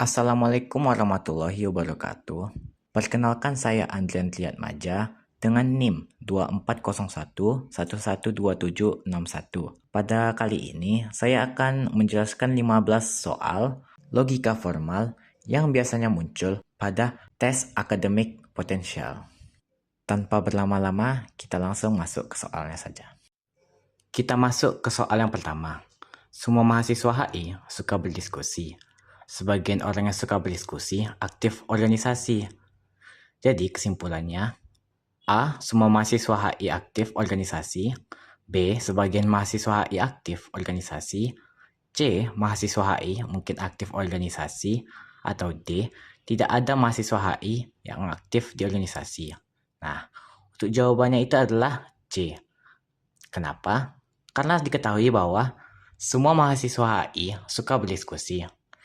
Assalamualaikum warahmatullahi wabarakatuh. Perkenalkan saya Andrian Triatmaja dengan NIM 2401112761. Pada kali ini saya akan menjelaskan 15 soal logika formal yang biasanya muncul pada tes akademik potensial. Tanpa berlama-lama, kita langsung masuk ke soalnya saja. Kita masuk ke soal yang pertama. Semua mahasiswa HI suka berdiskusi. Sebagian orang yang suka berdiskusi aktif organisasi. Jadi kesimpulannya, A. Semua mahasiswa HI aktif organisasi. B. Sebagian mahasiswa HI aktif organisasi. C. Mahasiswa HI mungkin aktif organisasi. Atau D. Tidak ada mahasiswa HI yang aktif di organisasi. Nah, untuk jawabannya itu adalah C. Kenapa? Karena diketahui bahwa semua mahasiswa HI suka berdiskusi.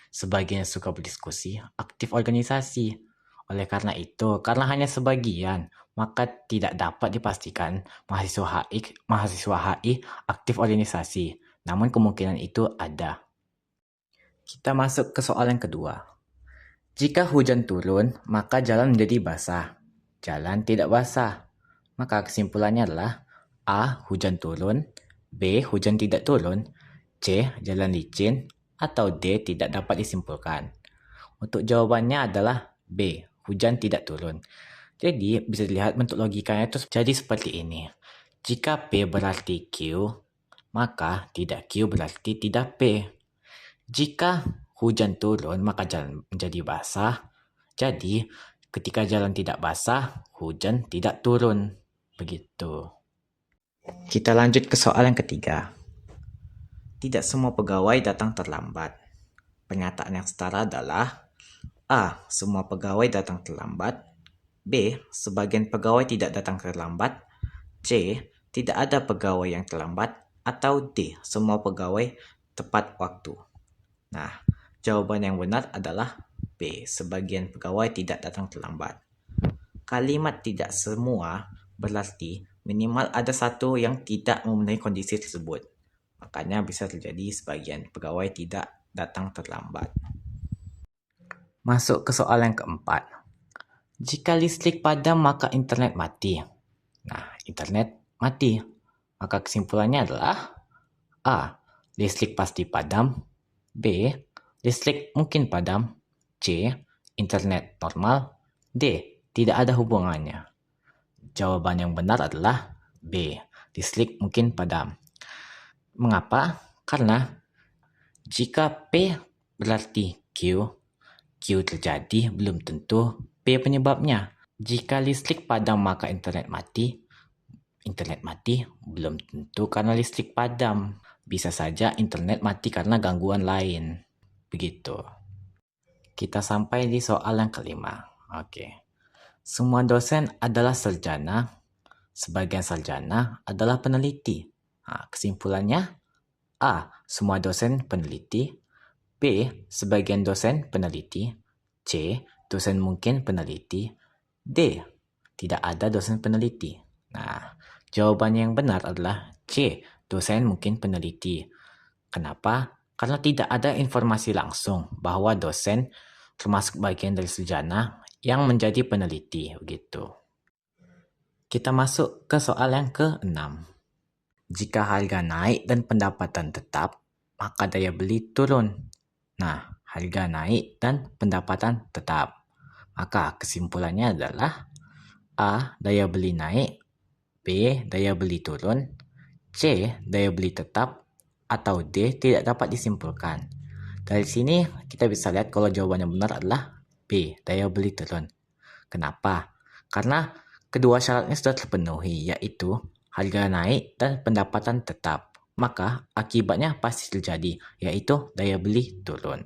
Sebagian suka berdiskusi, aktif organisasi. Oleh karena itu, karena hanya sebagian, maka tidak dapat dipastikan mahasiswa HI aktif organisasi. Namun kemungkinan itu ada. Kita masuk ke soal yang kedua. Jika hujan turun, maka jalan menjadi basah. Jalan tidak basah. Maka kesimpulannya adalah A. Hujan turun, B. Hujan tidak turun, C. Jalan licin, atau D. Tidak dapat disimpulkan. Untuk jawabannya adalah B. Hujan tidak turun. Jadi bisa dilihat bentuk logikanya itu jadi seperti ini. Jika P berarti Q, maka tidak Q berarti tidak P. Jika hujan turun, maka jalan menjadi basah. Jadi ketika jalan tidak basah, hujan tidak turun. Begitu. Kita lanjut ke soal yang ketiga. Tidak semua pegawai datang terlambat. Pernyataan yang setara adalah A. Semua pegawai datang terlambat. B. Sebagian pegawai tidak datang terlambat. C. Tidak ada pegawai yang terlambat. Atau D. Semua pegawai tepat waktu. Nah, jawaban yang benar adalah B. Sebagian pegawai tidak datang terlambat. Kalimat tidak semua berarti minimal ada satu yang tidak memenuhi kondisi tersebut. Makanya bisa terjadi sebagian pegawai tidak datang terlambat. Masuk ke soal yang keempat. Jika listrik padam maka internet mati. Nah, internet mati. Maka kesimpulannya adalah A. Listrik pasti padam. B. Listrik mungkin padam. C. Internet normal. D. Tidak ada hubungannya. Jawaban yang benar adalah B. Listrik mungkin padam. Mengapa? Karena jika P berarti Q terjadi belum tentu P penyebabnya. Jika listrik padam maka internet mati. Internet mati belum tentu karena listrik padam. Bisa saja internet mati karena gangguan lain. Begitu. Kita sampai di soal yang kelima. Oke. Semua dosen adalah sarjana. Sebagian sarjana adalah peneliti. Nah, kesimpulannya A. Semua dosen peneliti. B. Sebagian dosen peneliti. C. Dosen mungkin peneliti. D. Tidak ada dosen peneliti. Nah, jawaban yang benar adalah C. Dosen mungkin peneliti. Kenapa? Karena tidak ada informasi langsung bahwa dosen termasuk bagian dari sarjana yang menjadi peneliti. Begitu. Kita masuk ke soal yang ke-6. Jika harga naik dan pendapatan tetap, maka daya beli turun. Nah, harga naik dan pendapatan tetap. Maka kesimpulannya adalah A. Daya beli naik. B. Daya beli turun. C. Daya beli tetap. Atau D. Tidak dapat disimpulkan. Dari sini kita bisa lihat kalau jawabannya benar adalah B. Daya beli turun. Kenapa? Karena kedua syaratnya sudah terpenuhi, yaitu harga naik dan pendapatan tetap. Maka akibatnya pasti terjadi, yaitu daya beli turun.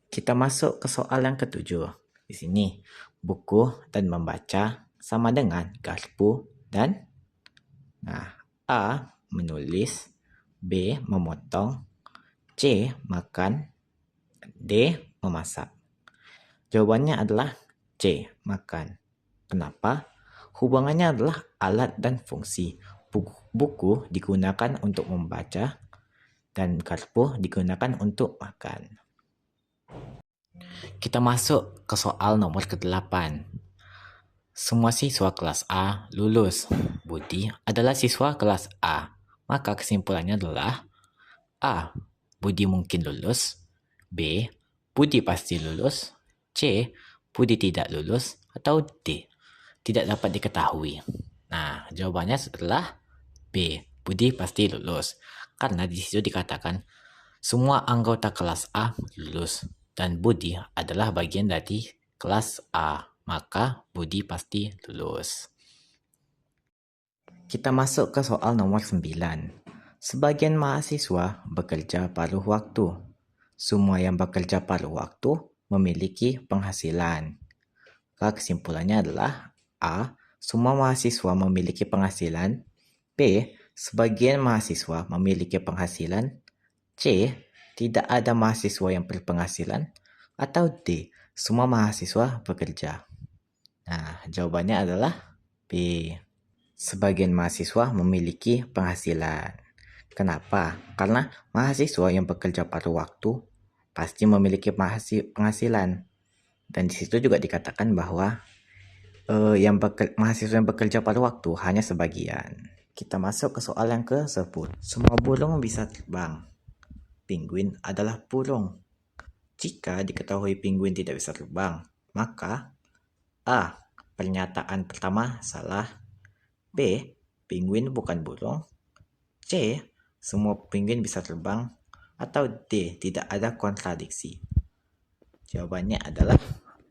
Kita masuk ke soal yang ketujuh. Di sini, buku dan membaca sama dengan garpu dan A. Menulis, B. Memotong, C. Makan, D. Memasak. Jawabannya adalah C. Makan. Kenapa? Hubungannya adalah alat dan fungsi. Buku digunakan untuk membaca dan garpu digunakan untuk makan. Kita masuk ke soal nomor ke-8. Semua siswa kelas A lulus. Budi adalah siswa kelas A. Maka kesimpulannya adalah A. Budi mungkin lulus. B. Budi pasti lulus. C. Budi tidak lulus. Atau D. Tidak dapat diketahui. Nah, jawabannya adalah B. Budi pasti lulus. Karena di situ dikatakan semua anggota kelas A lulus dan Budi adalah bagian dari kelas A. Maka Budi pasti lulus. Kita masuk ke soal nomor 9. Sebagian mahasiswa bekerja paruh waktu. Semua yang bekerja paruh waktu memiliki penghasilan. Kesimpulannya adalah A. Semua mahasiswa memiliki penghasilan. B. Sebagian mahasiswa memiliki penghasilan. C. Tidak ada mahasiswa yang berpenghasilan. Atau D. Semua mahasiswa bekerja. Nah, jawabannya adalah B. Sebagian mahasiswa memiliki penghasilan. Kenapa? Karena mahasiswa yang bekerja paruh waktu pasti memiliki penghasilan. Dan di situ juga dikatakan bahwa mahasiswa yang bekerja paruh waktu hanya sebagian. Kita masuk ke soal yang ke-10. Semua burung bisa terbang. Penguin adalah burung. Jika diketahui penguin tidak bisa terbang, maka A. Pernyataan pertama salah. B. Penguin bukan burung. C. Semua penguin bisa terbang. Atau D. Tidak ada kontradiksi. Jawabannya adalah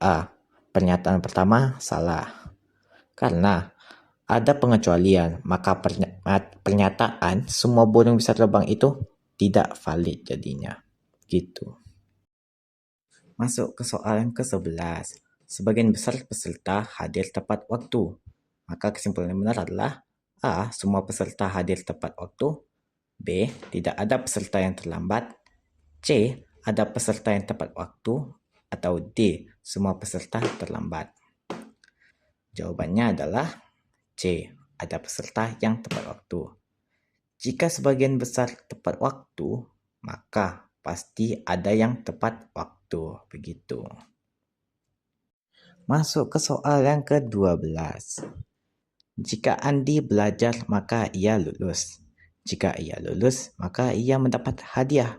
A. Pernyataan pertama salah. Karena ada pengecualian, maka pernyataan semua burung bisa terbang itu tidak valid jadinya. Gitu. Masuk ke soal yang ke-11. Sebagian besar peserta hadir tepat waktu. Maka kesimpulan yang benar adalah A. Semua peserta hadir tepat waktu. B. Tidak ada peserta yang terlambat. C. Ada peserta yang tepat waktu. Atau D. Semua peserta terlambat. Jawabannya adalah C. Ada peserta yang tepat waktu. Jika sebagian besar tepat waktu, maka pasti ada yang tepat waktu. Begitu. Masuk ke soal yang ke-12. Jika Andi belajar, maka ia lulus. Jika ia lulus, maka ia mendapat hadiah.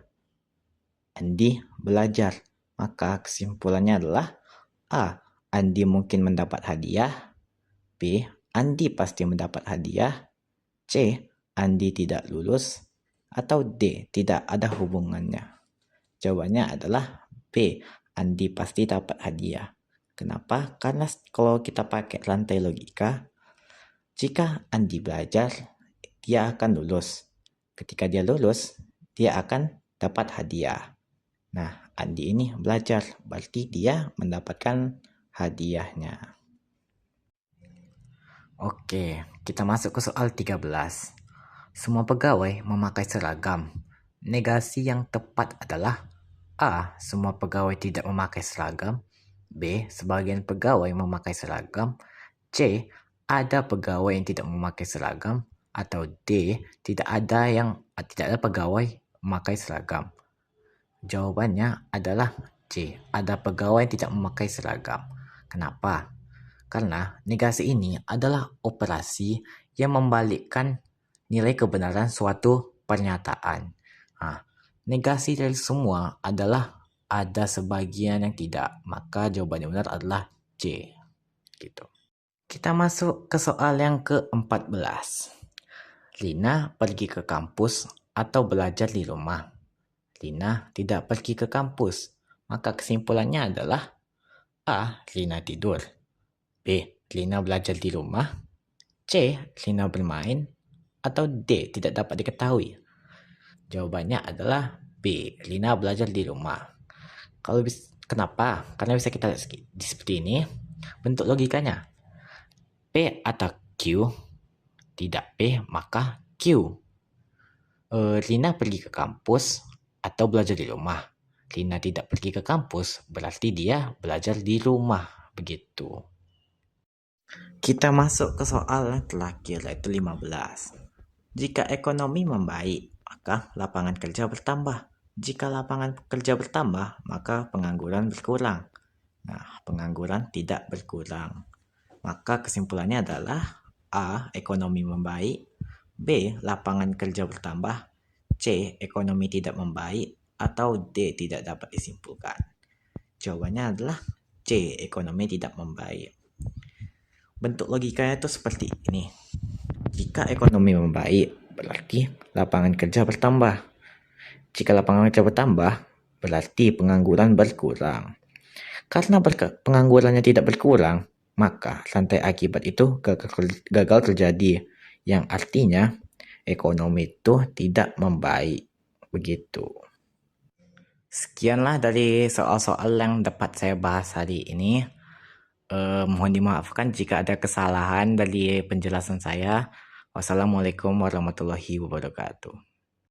Andi belajar, maka kesimpulannya adalah A. Andi mungkin mendapat hadiah. B. Andi pasti mendapat hadiah. C. Andi tidak lulus. Atau D. Tidak ada hubungannya. Jawabannya adalah B. Andi pasti dapat hadiah. Kenapa? Karena kalau kita pakai rantai logika, jika Andi belajar, dia akan lulus. Ketika dia lulus, dia akan dapat hadiah. Nah, Andi ini belajar, berarti dia mendapatkan hadiahnya. Oke, kita masuk ke soal 13. Semua pegawai memakai seragam. Negasi yang tepat adalah A. Semua pegawai tidak memakai seragam. B. Sebagian pegawai memakai seragam. C. Ada pegawai yang tidak memakai seragam. Atau D. Tidak ada pegawai memakai seragam. Jawabannya adalah C. Ada pegawai yang tidak memakai seragam. Kenapa? Karena negasi ini adalah operasi yang membalikkan nilai kebenaran suatu pernyataan. Negasi dari semua adalah ada sebagian yang tidak. Maka jawaban yang benar adalah C. Gitu. Kita masuk ke soal yang ke-14. Lina pergi ke kampus atau belajar di rumah. Lina tidak pergi ke kampus. Maka kesimpulannya adalah A. Lina tidur. B. Lina belajar di rumah. C. Lina bermain. Atau D. Tidak dapat diketahui. Jawabannya adalah B. Lina belajar di rumah. Kenapa? Karena bisa kita lihat seperti ini. Bentuk logikanya. P atau Q. Tidak P, maka Q. Lina pergi ke kampus atau belajar di rumah. Lina tidak pergi ke kampus, berarti dia belajar di rumah. Begitu. Kita masuk ke soal yang terakhir, yaitu 15. Jika ekonomi membaik, maka lapangan kerja bertambah. Jika lapangan kerja bertambah, maka pengangguran berkurang. Nah, pengangguran tidak berkurang. Maka kesimpulannya adalah A. Ekonomi membaik, B. Lapangan kerja bertambah, C. Ekonomi tidak membaik, atau D. Tidak dapat disimpulkan. Jawabannya adalah C. Ekonomi tidak membaik. Bentuk logikanya itu seperti ini. Jika ekonomi membaik, berarti lapangan kerja bertambah. Jika lapangan kerja bertambah, berarti pengangguran berkurang. Karena penganggurannya tidak berkurang, maka rantai akibat itu gagal terjadi, yang artinya ekonomi itu tidak membaik. Begitu. Sekianlah dari soal-soal yang dapat saya bahas hari ini. Mohon dimaafkan jika ada kesalahan dari penjelasan saya. Wassalamualaikum warahmatullahi wabarakatuh.